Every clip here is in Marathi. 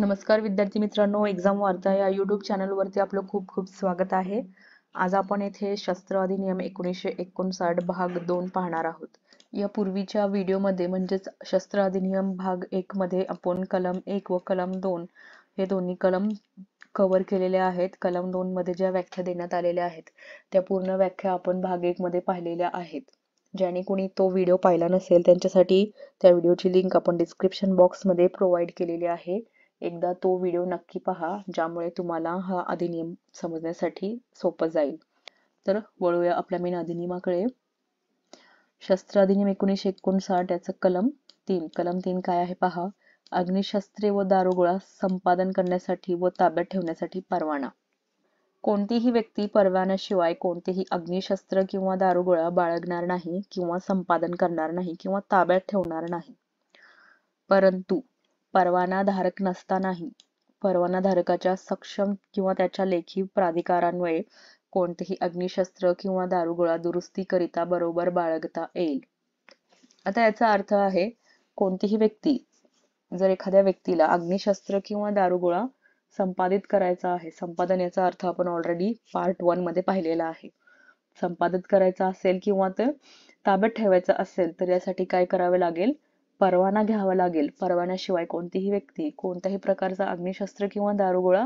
नमस्कार विद्यार्थी मित्रांनो, एक्झाम वार्ता या यूट्यूब चॅनलवरती आपलं खूप खूप स्वागत आहे. आज आपण येथे शस्त्र अधिनियम 1959 भाग 2 पाहणार आहोत. या पूर्वीच्या व्हिडिओमध्ये म्हणजेच शस्त्र अधिनियम भाग 1 मध्ये आपण कलम 1 व कलम 2 हे दोन्ही कलम कव्हर केलेले आहेत. कलम 2 मध्ये ज्या व्याख्या देण्यात आलेल्या आहेत त्या पूर्ण व्याख्या आपण भाग 1 मध्ये पाहिलेल्या आहेत. ज्याने कोणी तो व्हिडिओ पाहिला नसेल त्यांच्यासाठी त्या व्हिडिओची लिंक आपण डिस्क्रिप्शन बॉक्समध्ये प्रोव्हाइड केलेली आहे. एकदा तो व्हिडिओ नक्की पहा, ज्यामुळे तुम्हाला हा अधिनियम समजण्यासाठी सोपं जाईल. तर वळूया आपल्या मेन अधिनियमाकडे. शस्त्र अधिनियम 1959 याचं कलम 3 काय आहे पहा. अग्निशस्त्रे व दारुगोळा संपादन करण्यासाठी व ताब्यात ठेवण्यासाठी परवाना. कोणतीही व्यक्ती परवान्याशिवाय कोणतेही अग्निशस्त्र किंवा दारुगोळा बाळगणार नाही किंवा संपादन करणार नाही किंवा ताब्यात ठेवणार नाही. परंतु परवानाधारक नसतानाही परवानाधारकाच्या सक्षम किंवा त्याच्या लेखी प्राधिकारान्वये कोणतेही अग्निशस्त्र किंवा दारुगोळा दुरुस्तीकरिता बरोबर बाळगता येईल. आता याचा अर्थ आहे, कोणतीही व्यक्ती जर एखाद्या व्यक्तीला अग्निशस्त्र किंवा दारुगोळा संपादित करायचा आहे, संपादन याचा अर्थ आपण ऑलरेडी पार्ट 1 मध्ये पाहिलेला आहे. संपादित करायचा असेल किंवा ते ताब्यात ठेवायचं असेल तर यासाठी काय करावे लागेल, परवाना घ्यावा लागेल. परवान्याशिवाय कोणतीही व्यक्ती कोणत्याही प्रकारचा अग्निशस्त्र किंवा दारुगोळा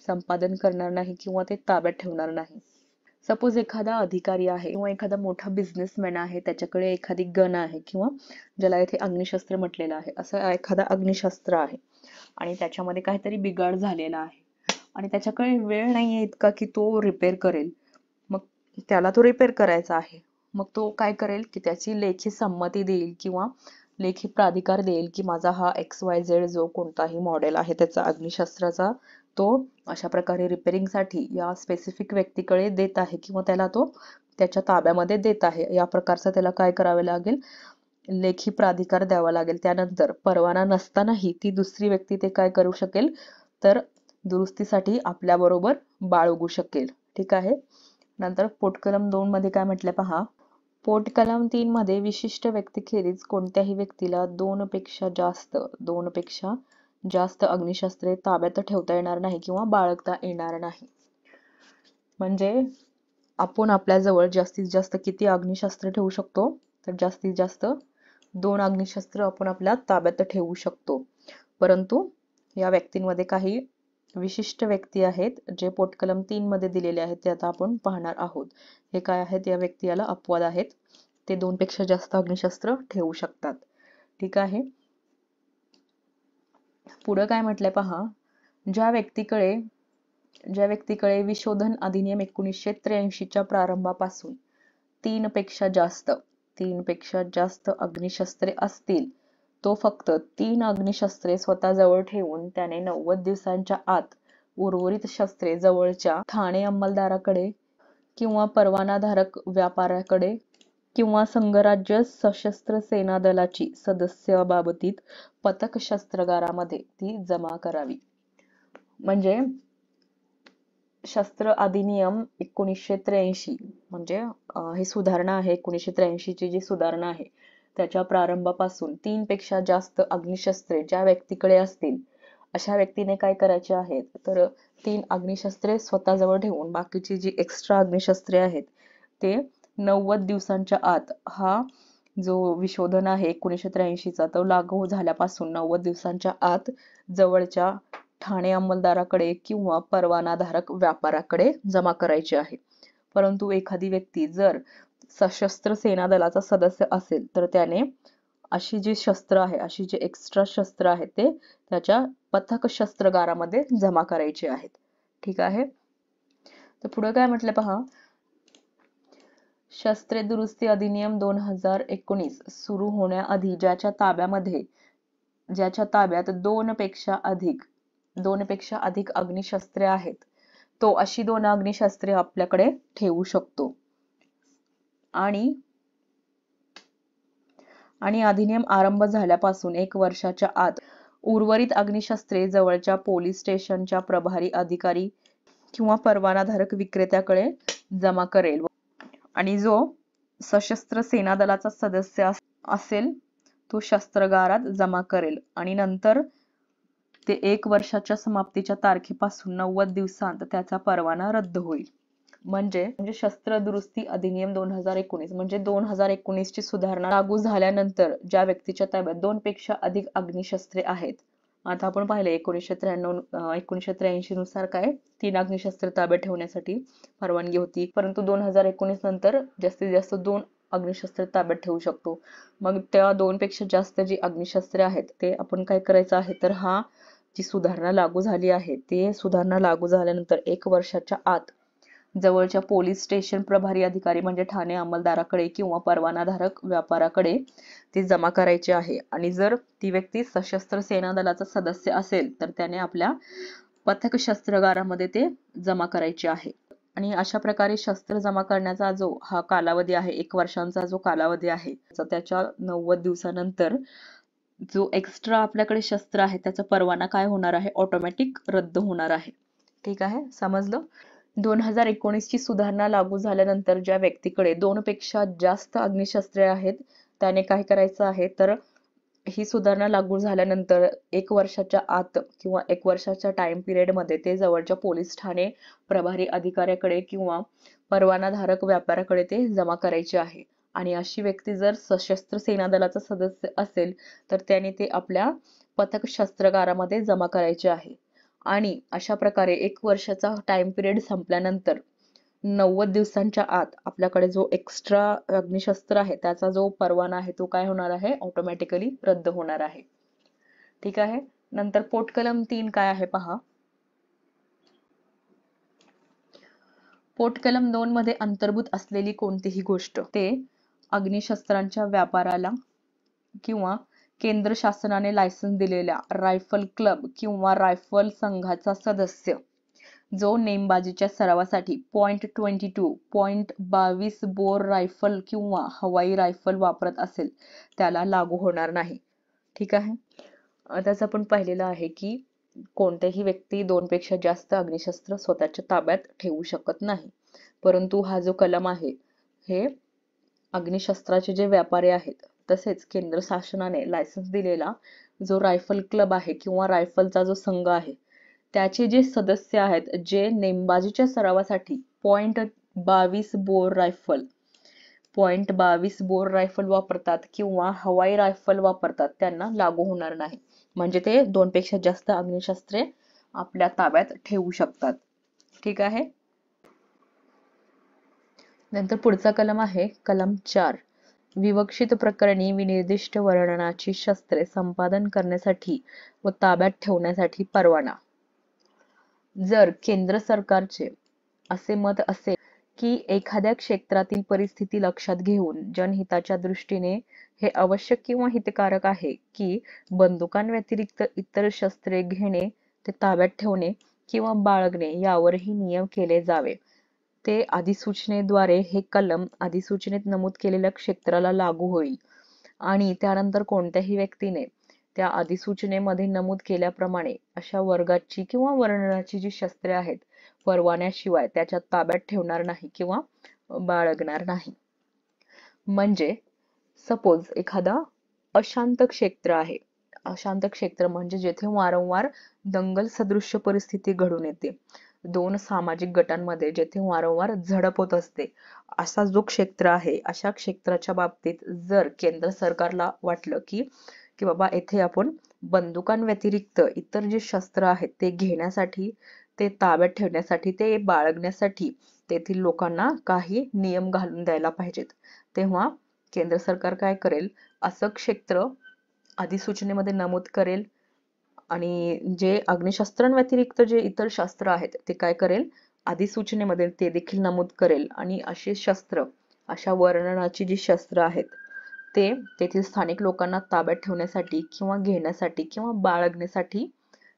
संपादन करणार नाही किंवा ते ताब्यात ठेवणार नाही. सपोज एखादा अधिकारी आहे किंवा एखादा मोठा बिझनेसमॅन आहे, त्याच्याकडे एखादी गन आहे किंवा ज्याला इथे अग्निशस्त्र म्हटलेलं आहे, असं एखादा अग्निशस्त्र आहे आणि त्याच्यामध्ये काहीतरी बिघाड झालेला आहे आणि त्याच्याकडे वेळ नाहीये इतका की तो रिपेअर करेल. मग त्याला तो रिपेअर करायचा आहे. मग तो काय करेल की त्याची लेखी संमती देईल किंवा लेखी प्राधिकार देईल की माझा हा XYZ जो कोणताही मॉडेल आहे त्याचा अग्निशस्त्राचा तो अशा प्रकारे रिपेअरिंग साठी या स्पेसिफिक व्यक्तीकडे देत आहे किंवा त्याला तो त्याच्या ताब्यामध्ये देत आहे. या प्रकारचा त्याला काय करावे लागेल, लेखी प्राधिकार द्यावा लागेल. त्यानंतर परवाना नसतानाही ती दुसरी व्यक्ती ते काय करू शकेल, तर दुरुस्तीसाठी आपल्या बरोबर बाळगू शकेल. ठीक आहे. नंतर पोटकलम 2 मध्ये काय म्हटलंय पहा. पोटकलम 3 मध्ये विशिष्ट व्यक्तीखेरीज कोणत्याही व्यक्तीला 2 पेक्षा जास्त अग्निशस्त्रे ताब्यात ठेवता येणार नाही किंवा बाळगता येणार नाही. म्हणजे आपण आपल्या जवळ जास्तीत जास्त किती अग्निशस्त्र ठेवू शकतो, तर जास्तीत जास्त 2 अग्निशस्त्र आपण आपल्या ताब्यात ठेवू शकतो. परंतु या व्यक्तींमध्ये काही विशिष्ट व्यक्ती आहेत जे पोटकलम 3 मध्ये दिलेले आहेत, ते आता आपण पाहणार आहोत. हे काय आहेत, या व्यक्ती याला अपवाद आहेत. ते 2 पेक्षा जास्त अग्निशस्त्र ठेवू शकतात. ठीक आहे. पुढे काय म्हटलंय पहा. ज्या व्यक्तीकडे विशोधन अधिनियम 1983 च्या प्रारंभापासून 3 पेक्षा जास्त अग्निशस्त्रे असतील, तो फक्त 3 अग्निशस्त्रे स्वतःजवळ ठेवून त्याने 90 दिवसांच्या आत उर्वरित शस्त्रे जवळच्या ठाणे अंमलदाराकडे किंवा परवानाधारक व्यापाऱ्याकडे किंवा संघराज्य सशस्त्र सेना दलाची सदस्याबाबतीत पथक शस्त्रागारामध्ये ती जमा करावी. म्हणजे शस्त्र अधिनियम 1983 म्हणजे ही सुधारणा आहे. 1983 ची जी सुधारणा आहे त्याच्या प्रारंभापासून 3 पेक्षा जास्त अग्निशस्त्रे ज्या व्यक्तीकडे असतील, अशा व्यक्तीने काय करायचे आहेत, तर 3 अग्निशस्त्रे स्वतःजवळ ठेवून बाकीची जी एक्स्ट्रा अग्निशस्त्रे आहेत ते 90 दिवसांच्या आत, हा जो विशोधन आहे 1983 चा तो लागू झाल्यापासून 90 दिवसांच्या आत जवळच्या ठाणे अंमलदाराकडे किंवा परवानाधारक व्यापाऱ्याकडे जमा करायची आहे. परंतु एखादी व्यक्ती जर सशस्त्र सेना दलाचा सदस्य असेल तर त्याने अशी जी शस्त्र आहे, अशी जे एक्स्ट्रा शस्त्र आहेत ते त्याच्या पथक शस्त्रागारामध्ये जमा करायचे आहेत. ठीक आहे. तर पुढे काय म्हटलं पहा. शस्त्रे दुरुस्ती अधिनियम 2019 सुरू होण्याआधी ज्याच्या ताब्यात 2 पेक्षा अधिक अग्निशस्त्रे आहेत, तो अशी 2 अग्निशस्त्रे आपल्याकडे ठेवू शकतो. आणि अधिनियम आरंभ झाल्यापासून 1 वर्षाच्या आत उर्वरित अग्निशस्त्रे जवळच्या पोलीस स्टेशनच्या प्रभारी अधिकारी किंवा परवानाधारक विक्रेत्याकडे जमा करेल. आणि जो सशस्त्र सेना दलाचा सदस्य असेल तो शस्त्रागारात जमा करेल. आणि नंतर ते 1 वर्षाच्या समाप्तीच्या तारखेपासून 90 दिवसांत त्याचा परवाना रद्द होईल. म्हणजे शस्त्र दुरुस्ती अधिनियम 2019 म्हणजे 2019 ची सुधारणा लागू झाल्यानंतर ज्या व्यक्तीच्या ताब्यात 2 पेक्षा अधिक अग्निशस्त्रे आहेत, आता आपण पाहिले 1983 नुसार काय 3 अग्निशस्त्रे ताब्यात ठेवण्यासाठी परवानगी होती, परंतु 2019 नंतर जास्तीत जास्त 2 अग्निशस्त्रे ताब्यात ठेवू शकतो. मग त्या 2 पेक्षा जास्त जी अग्निशस्त्रे आहेत ते आपण काय करायचं आहे, तर जी सुधारणा लागू झाली आहे ते सुधारणा लागू झाल्यानंतर 1 वर्षाच्या आत जवळच्या पोलीस स्टेशन प्रभारी अधिकारी म्हणजे ठाणे अंमलदाराकडे किंवा परवानाधारक व्यापाराकडे ती जमा करायची आहे. आणि जर ती व्यक्ती सशस्त्र सेना दलाचा सदस्य असेल तर त्याने आपल्या पथक शस्त्रागारामध्ये ते जमा करायचे आहे. आणि अशा प्रकारे शस्त्र जमा करण्याचा जो हा कालावधी आहे, 1 वर्षांचा जो कालावधी आहे, त्याच्या 90 दिवसानंतर जो एक्स्ट्रा आपल्याकडे शस्त्र आहे त्याचा परवाना काय होणार आहे, ऑटोमॅटिक रद्द होणार आहे. ठीक आहे, समजलं. 2019 ची सुधारणा लागू झाल्यानंतर ज्या व्यक्तीकडे 2 पेक्षा जास्त अग्निशस्त्रे आहेत त्याने काय करायचं आहे, तर ही सुधारणा लागू झाल्यानंतर 1 वर्षाच्या आत किंवा 1 वर्षाच्या टाइम पिरियड मध्ये ते जवळच्या पोलीस ठाणे प्रभारी अधिकाऱ्याकडे किंवा परवानाधारक व्यापाराकडे ते जमा करायचे आहे. आणि अशी व्यक्ती जर सशस्त्र सेना दलाचा सदस्य असेल तर त्याने ते आपल्या पथक शस्त्रागारामध्ये जमा करायचे आहे. आणि अशा प्रकारे 1 वर्षाचा टाइम पिरियड संपल्यानंतर 90 दिवसांच्या आत आपल्याकडे जो एक्स्ट्रा अग्निशस्त्र आहे त्याचा जो परवाना आहे तो काय होणार आहे, ऑटोमॅटिकली रद्द होणार आहे. ठीक आहे. नंतर पोटकलम 3 काय आहे पहा. पोटकलम 2 मध्ये अंतर्भूत असलेली कोणतीही गोष्ट ते अग्निशस्त्रांच्या व्यापाराला किंवा केंद्र शासनाने लायसन्स दिलेल्या रायफल क्लब किंवा रायफल संघाचा सदस्य जो नेमबाजीच्या सरावासाठी .22 .22 बोर रायफल किंवा हवाई रायफल वापरत असेल त्याला लागू होणार नाही. ठीक आहे. त्याच आपण पाहिलेलं आहे की कोणत्याही व्यक्ती 2 पेक्षा जास्त अग्निशस्त्र स्वतःच्या ताब्यात ठेवू शकत नाही. परंतु हा जो कलम आहे हे अग्निशस्त्राचे जे व्यापारी आहेत तसेच केंद्र शासनाने लायसन्स दिलेला जो रायफल क्लब आहे किंवा रायफलचा जो संघ आहे त्याचे जे सदस्य आहेत जे नेमबाजीच्या सरावासाठी .22 बोर रायफल वापरतात किंवा हवाई रायफल वापरतात त्यांना लागू होणार नाही. म्हणजे ते 2 पेक्षा जास्त अग्निशस्त्रे आपल्या ताब्यात ठेवू शकतात. ठीक आहे. नंतर पुढचा कलम आहे कलम 4. विवक्षित प्रकरणी विनिर्दिष्ट वर्णनाची शस्त्रे संपादन करण्यासाठी व ताब्यात ठेवण्यासाठी परवाना. जर केंद्र सरकारचे असे मत असेल की एखाद्या क्षेत्रातील परिस्थिती लक्षात घेऊन जनहिताच्या दृष्टीने हे आवश्यक किंवा हितकारक आहे की बंदुकांव्यतिरिक्त इतर शस्त्रे घेणे, ते ताब्यात ठेवणे किंवा बाळगणे यावरही नियम केले जावे, ते अधिसूचनेद्वारे हे कलम अधिसूचनेत नमूद केलेल्या क्षेत्राला लागू होईल. आणि त्यानंतर कोणत्याही व्यक्तीने त्या अधिसूचनेमध्ये नमूद केल्याप्रमाणे अशा वर्गाची किंवा वर्णनाची जी शस्त्रे आहेत परवान्याशिवाय त्याच्या ताब्यात ठेवणार नाही किंवा बाळगणार नाही. म्हणजे सपोज एखादा अशांत क्षेत्र आहे. अशांत क्षेत्र म्हणजे जेथे वारंवार दंगल सदृश्य परिस्थिती घडून येते, 2 सामाजिक गटांमध्ये जेथे वारंवार झडप होत असते, असा जो क्षेत्र आहे अशा क्षेत्राच्या बाबतीत जर केंद्र सरकारला वाटलं की बाबा येथे आपण बंदुकांव्यतिरिक्त इतर जे शस्त्र आहेत ते घेण्यासाठी, ते ताब्यात ठेवण्यासाठी, ते बाळगण्यासाठी तेथील लोकांना काही नियम घालून द्यायला पाहिजेत, तेव्हा केंद्र सरकार काय करेल, असं क्षेत्र अधिसूचनेमध्ये नमूद करेल आणि जे अग्निशस्त्रांव्यतिरिक्त जे इतर शस्त्र आहेत ते काय करेल, अधिसूचनेमध्ये ते देखील नमूद करेल. आणि अशी शस्त्र, अशा वर्णनाची जी शस्त्र आहेत ते तेथील स्थानिक लोकांना ताब्यात ठेवण्यासाठी किंवा घेण्यासाठी किंवा बाळगण्यासाठी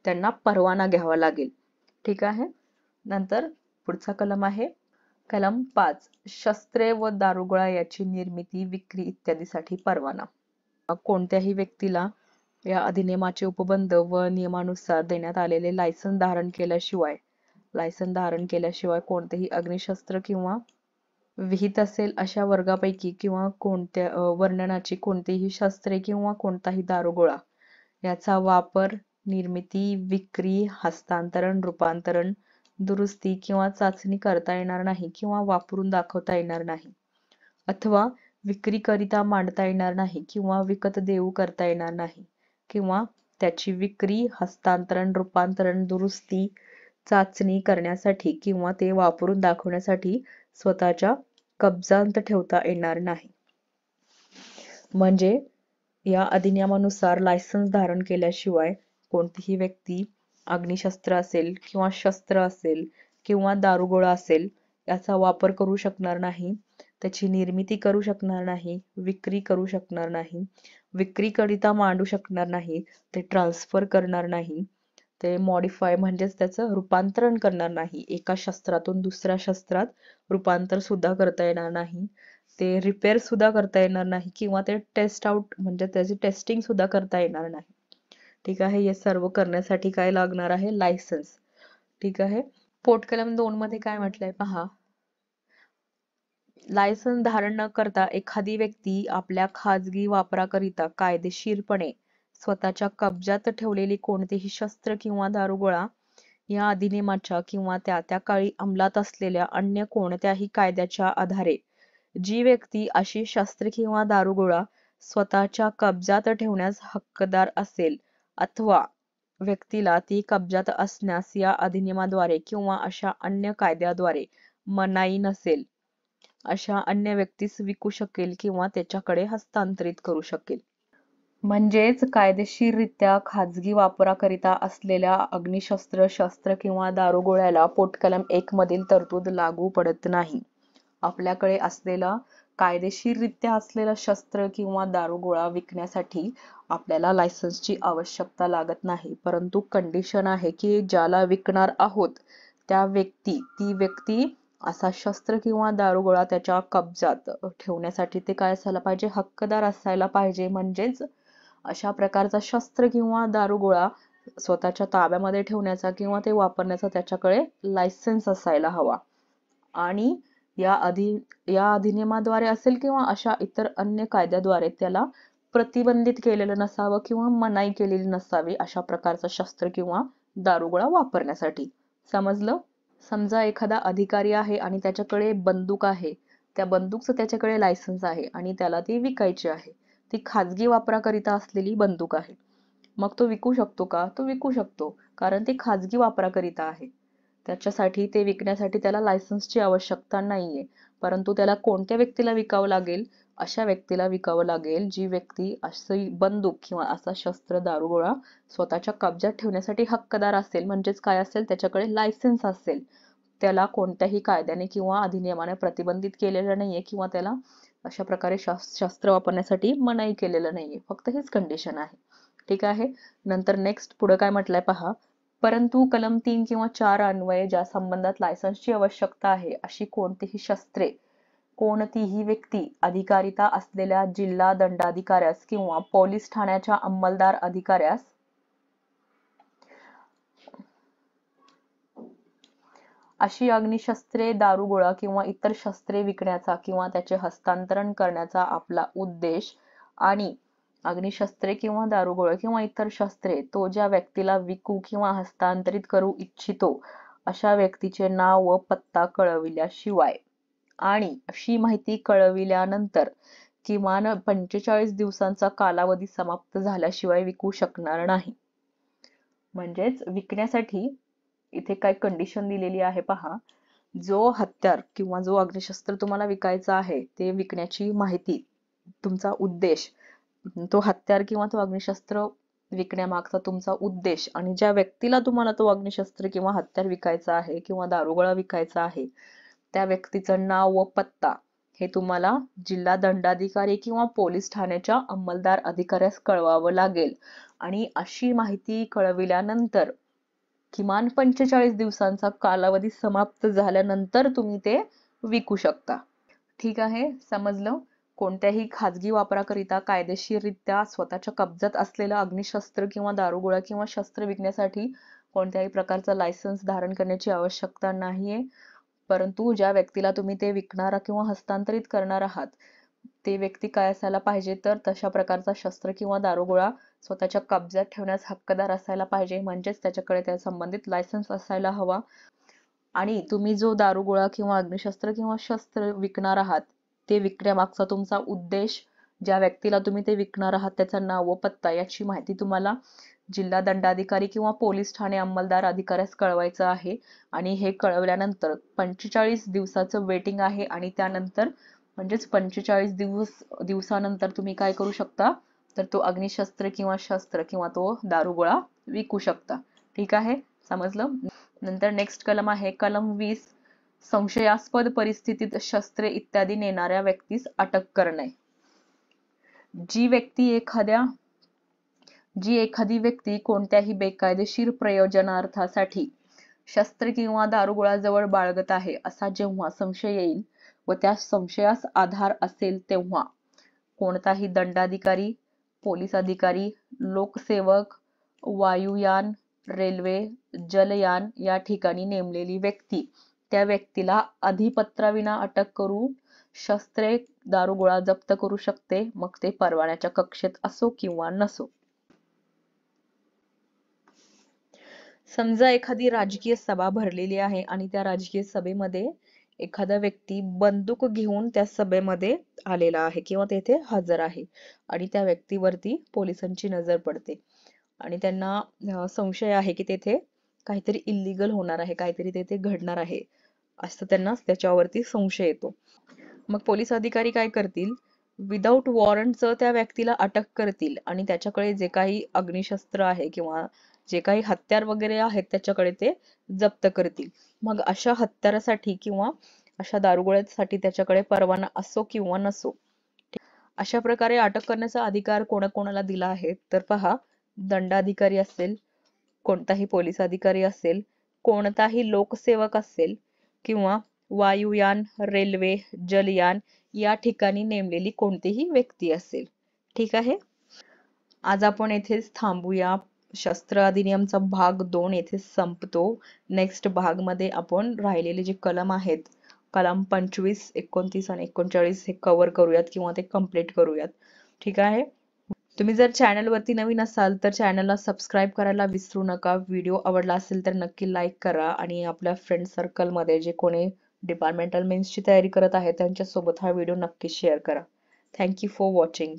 त्यांना परवाना घ्यावा लागेल. ठीक आहे. नंतर पुढचा कलम आहे कलम 5. शस्त्रे व दारुगोळा याची निर्मिती, विक्री इत्यादीसाठी परवाना. कोणत्याही व्यक्तीला या अधिनियमाचे उपबंध व नियमानुसार देण्यात आलेले लायसन्स धारण केल्याशिवाय कोणतेही अग्निशस्त्र किंवा विहित असेल अशा वर्गापैकी किंवा कोणत्या वर्णनाची कोणतीही शस्त्रे किंवा कोणताही दारुगोळा याचा वापर, निर्मिती, विक्री, हस्तांतरण, रूपांतरण, दुरुस्ती किंवा चाचणी करता येणार नाही किंवा वापरून दाखवता येणार नाही, अथवा विक्रीकरिता मांडता येणार नाही किंवा विकत देऊ करता येणार नाही, किंवा त्याची विक्री, हस्तांतरण, रूपांतरण, दुरुस्ती, चाचणी करण्यासाठी किंवा ते वापरून दाखवण्यासाठी स्वतःच्या कब्जात ठेवता येणार नाही. म्हणजे या अधिनियमानुसार लायसन्स धारण केल्याशिवाय कोणतीही व्यक्ती अग्निशस्त्र असेल किंवा शस्त्र असेल किंवा दारुगोळा असेल याचा वापर करू शकणार नाही, त्याची निर्मिती करू शकणार नाही, विक्री करू शकणार नाही, विक्रीकरिता मांडू शकणार नाही, ते ट्रान्सफर करणार नाही, ते मॉडिफाय म्हणजेच त्याचं रूपांतरण करणार नाही, एका शस्त्रातून दुसऱ्या शस्त्रात रूपांतर सुद्धा करता येणार नाही, ते रिपेअर सुद्धा करता येणार नाही किंवा ते टेस्ट आउट म्हणजे त्याची टेस्टिंग सुद्धा करता येणार नाही. ठीक आहे, हे सर्व करण्यासाठी काय लागणार आहे? लायसन्स. ठीक आहे, पोटकलम 2 मध्ये काय म्हटलंय पहा. लायसन्स धारण न करता एखादी व्यक्ती आपल्या खाजगी वापराकरिता कायदेशीरपणे स्वतःच्या कब्जात ठेवलेली कोणतेही शस्त्र किंवा दारुगोळा या अधिनियमाच्या किंवा त्या काळी अंमलात असलेल्या अन्य कोणत्याही कायद्याच्या आधारे जी व्यक्ती अशी शस्त्रे किंवा दारुगोळा स्वतःच्या कब्जात ठेवण्यास हक्कदार असेल अथवा व्यक्तीला ती कब्जात असण्यास या अधिनियमाद्वारे किंवा अशा अन्य कायद्याद्वारे मनाई नसेल, अशा अन्य व्यक्तीस विकू शकेल किंवा त्याच्याकडे हस्तांतरित करू शकेल. म्हणजेच कायदेशीररित्या खाजगी वापराकरिता असलेल्या अग्निशस्त्र, शस्त्र किंवा दारुगोळ्याला पोटकलम 1 मधील तरतूद लागू पडत नाही. आपल्याकडे असलेला कायदेशीररित्या असलेला शस्त्र किंवा दारुगोळा विकण्यासाठी आपल्याला लायसन्सची आवश्यकता लागत नाही, परंतु कंडिशन आहे की ज्याला विकणार आहोत ती व्यक्ती असा शस्त्र किंवा दारुगोळा त्याच्या कब्जात ठेवण्यासाठी ते काय असायला पाहिजे? हक्कदार असायला पाहिजे. म्हणजेच अशा प्रकारचा शस्त्र किंवा दारुगोळा स्वतःच्या ताब्यामध्ये ठेवण्याचा किंवा ते वापरण्याचा त्याच्याकडे लायसन्स असायला हवा. आणि या अधिनियमाद्वारे असेल किंवा अशा इतर अन्य कायद्याद्वारे त्याला प्रतिबंधित केलेलं नसावं किंवा मनाई केलेली नसावी अशा प्रकारचा शस्त्र किंवा दारुगोळा वापरण्यासाठी. समजलं? समजा एखादा अधिकारी आहे आणि त्याच्याकडे बंदूक आहे, त्या बंदूकचं त्याच्याकडे लायसन्स आहे आणि त्याला ती विकायची आहे. ती खाजगी वापराकरिता असलेली बंदूक आहे. मग तो विकू शकतो का? तो विकू शकतो, कारण ती खाजगी वापराकरिता आहे. त्याच्यासाठी ते विकण्यासाठी त्याला लायसन्सची आवश्यकता नाहीये. परंतु त्याला कोणत्या व्यक्तीला विकावं लागेल? अशा व्यक्तीला विकावं लागेल जी व्यक्ती अशी बंदूक किंवा असा शस्त्र, दारुगोळा स्वतःच्या कब्जात ठेवण्यासाठी हक्कदार असेल. म्हणजेच काय असेल? त्याच्याकडे लायसन्स असेल. त्याला कोणत्याही कायद्याने किंवा अधिनियमाने प्रतिबंधित केलेलं नाहीये किंवा त्याला अशा प्रकारे शस्त्र वापरण्यासाठी मनाई केलेलं नाहीये. फक्त हीच कंडिशन आहे. ठीक आहे, नंतर नेक्स्ट पुढे काय म्हटलंय पहा. परंतु कलम 3 किंवा 4 अन्वये ज्या संबंधात लायसन्सची आवश्यकता आहे अशी कोणतीही शस्त्रे कोणतीही व्यक्ती अधिकारिता असलेल्या जिल्हा दंडाधिकाऱ्यास किंवा पोलीस ठाण्याच्या अंमलदार अधिकाऱ्यास अशी अग्निशस्त्रे, दारुगोळा किंवा इतर शस्त्रे विकण्याचा किंवा त्याचे हस्तांतरण करण्याचा आपला उद्देश आणि अग्निशस्त्रे किंवा दारुगोळा किंवा इतर शस्त्रे तो ज्या व्यक्तीला विकू किंवा हस्तांतरित करू इच्छितो अशा व्यक्तीचे नाव व पत्ता कळविल्याशिवाय आणि अशी माहिती कळविल्यानंतर किमान 45 दिवसांचा कालावधी समाप्त झाल्याशिवाय विकू शकणार नाही. म्हणजेच विकण्यासाठी इथे काय कंडिशन दिलेली आहे पहा. जो हत्यार किंवा जो अग्निशस्त्र तुम्हाला विकायचा आहे ते विकण्याची माहिती, तुमचा उद्देश, तो हत्यार किंवा तो अग्निशस्त्र विकण्यामागचा तुमचा उद्देश आणि ज्या व्यक्तीला तुम्हाला तो अग्निशस्त्र किंवा हत्यार विकायचा आहे किंवा दारुगोळा विकायचा आहे त्या व्यक्तीचं नाव व पत्ता हे तुम्हाला जिल्हा दंडाधिकारी किंवा पोलीस ठाण्याच्या अंमलदार अधिकाऱ्यास कळवावं लागेल. आणि अशी माहिती कळविल्यानंतर किमान 45 दिवसांचा कालावधी समाप्त झाल्यानंतर तुम्ही ते विकू शकता. ठीक आहे, समजलं? कोणत्याही खाजगी वापराकरिता कायदेशीररित्या स्वतःच्या कब्जात असलेलं अग्निशस्त्र किंवा दारुगोळा किंवा शस्त्र विकण्यासाठी कोणत्याही प्रकारचं लायसन्स धारण करण्याची आवश्यकता नाहीये. परंतु ज्या व्यक्तीला तुम्ही ते विकणार किंवा हस्तांतरित करणार आहात ते व्यक्ती काय असायला पाहिजे? तर तशा प्रकारचा शस्त्र किंवा दारुगोळा स्वतःच्या कब्जात ठेवण्यास हक्कदार असायला पाहिजे, म्हणजेच त्याच्याकडे त्या संबंधित लायसन्स असायला हवा. आणि तुम्ही जो दारुगोळा किंवा अग्निशस्त्र किंवा शस्त्र विकणार आहात ते विकण्यामागचा तुमचा उद्देश, ज्या व्यक्तीला तुम्ही ते विकणार आहात त्याचं नाव व पत्ता याची माहिती तुम्हाला जिल्हा दंडाधिकारी किंवा पोलीस ठाणे अंमलदार अधिकाऱ्यास कळवायचं आहे. आणि हे कळवल्यानंतर 45 दिवसाचं वेटिंग आहे आणि त्यानंतर म्हणजेच 45 दिवसानंतर तुम्ही काय करू शकता, तर तो अग्निशस्त्र किंवा शस्त्र किंवा तो दारुगोळा विकू शकता. ठीक आहे, समजलं. नंतर नेक्स्ट कलम आहे कलम 20, संशयास्पद परिस्थितीत शस्त्रे इत्यादी नेणाऱ्या व्यक्तीस अटक करणे. जी एखादी व्यक्ती कोणत्याही बेकायदेशीर प्रयोजनार्थासाठी शस्त्र किंवा दारुगोळा जवळ बाळगत आहे असा जेव्हा संशय येईल व त्या संशयास आधार असेल तेव्हा कोणताही दंडाधिकारी, पोलीस अधिकारी, लोकसेवक, वायुयान, रेल्वे, जलयान या ठिकाणी नेमलेली व्यक्ती त्या व्यक्तीला अधिपत्राविना अटक करून शस्त्रे, दारुगोळा जप्त करू शकते, मग ते परवान्याच्या कक्षेत असो किंवा नसो. समजा एखादी राजकीय सभा भरलेली आहे आणि त्या राजकीय सभेमध्ये एखादा व्यक्ती बंदूक घेऊन त्या सभेमध्ये आलेला आहे किंवा तेथे हजर आहे आणि त्या व्यक्तीवरती पोलिसांची नजर पडते आणि त्यांना संशय आहे की तेथे काहीतरी इल्लीगल होणार आहे, काहीतरी तेथे घडणार आहे, असं त्यांना त्याच्यावरती संशय येतो. मग पोलीस अधिकारी काय करतील, विदाऊट वॉरंटचं त्या व्यक्तीला अटक करतील आणि त्याच्याकडे जे काही अग्निशस्त्र आहे किंवा जे काही हत्यार वगैरे आहेत त्याच्याकडे ते जप्त करतील. मग अशा हत्यारासाठी किंवा अशा दारुगोळ्यासाठी त्याच्याकडे परवाना असो किंवा नसो, अशा प्रकारे अटक करण्याचा अधिकार कोणाकोणाला दिला आहे, तर पहा, दंडाधिकारी असेल, कोणताही पोलीस अधिकारी असेल, कोणताही लोकसेवक असेल किंवा वायुयान, रेल्वे, जलयान या ठिकाणी नेमलेली कोणतीही व्यक्ती असेल. ठीक आहे, आज आपण येथेच थांबूया. शस्त्र अधिनियमचा भाग 2 येथे संपतो. नेक्स्ट भाग मध्ये आपण राहिलेले जे कलम आहेत, कलम 25, 29 आणि 39 हे कव्हर करूयात किंवा ते कम्प्लीट करूयात. ठीक आहे, तुम्ही जर चॅनल वरती नवीन असाल तर चॅनलला सबस्क्राईब करायला विसरू नका. व्हिडिओ आवडला असेल तर नक्की लाईक करा आणि आपल्या फ्रेंड सर्कल मध्ये जे कोणी डिपार्टमेंटल मेन्सची तयारी करत आहे त्यांच्यासोबत हा व्हिडिओ नक्की शेअर करा. Thank you for watching.